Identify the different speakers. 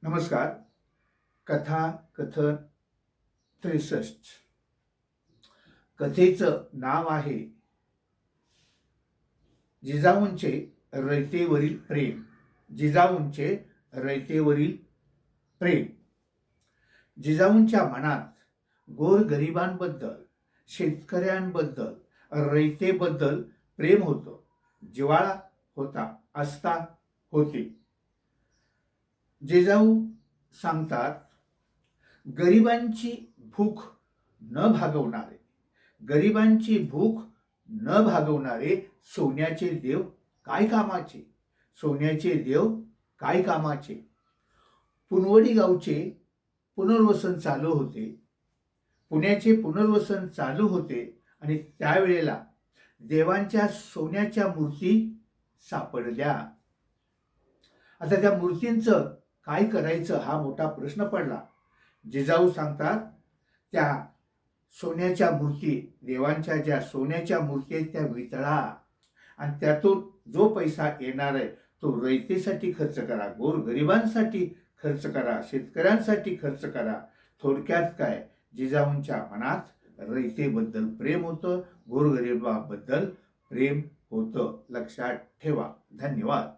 Speaker 1: नमस्कार. कथा कथन 63. कथेचं नाव आहे जिजाऊंचे रयतेवरील प्रेम. जिजाऊंचे रयतेवरील प्रेम. जिजाऊंच्या मनात गोरगरिबांबद्दल, शेतकऱ्यांबद्दल, रयतेबद्दल प्रेम होतं. जिव्हाळा होता, आस्था होती. जिजाऊ सांगतात, गरिबांची भूक न भागवणारे, गरिबांची भूक न भागवणारे सोन्याचे देव काय कामाचे, सोन्याचे देव काय कामाचे. पुनवडी गावचे पुनर्वसन चालू होते, पुण्याचे पुनर्वसन चालू होते आणि त्यावेळेला देवांच्या सोन्याच्या मूर्ती सापडल्या. आता त्या मूर्तींचं काय करायचं हा मोठा प्रश्न पडला. जिजाऊ सांगतात, त्या सोन्याच्या मूर्ती, देवांच्या ज्या सोन्याच्या मूर्ती आहेत त्या वितळा आणि त्यातून जो पैसा येणार आहे तो रयतेसाठी खर्च करा, गोरगरिबांसाठी खर्च करा, शेतकऱ्यांसाठी खर्च करा. थोडक्यात काय, जिजाऊंच्या मनात रयतेबद्दल प्रेम होतं, गोरगरिबाबद्दल प्रेम होतं. लक्षात ठेवा. धन्यवाद.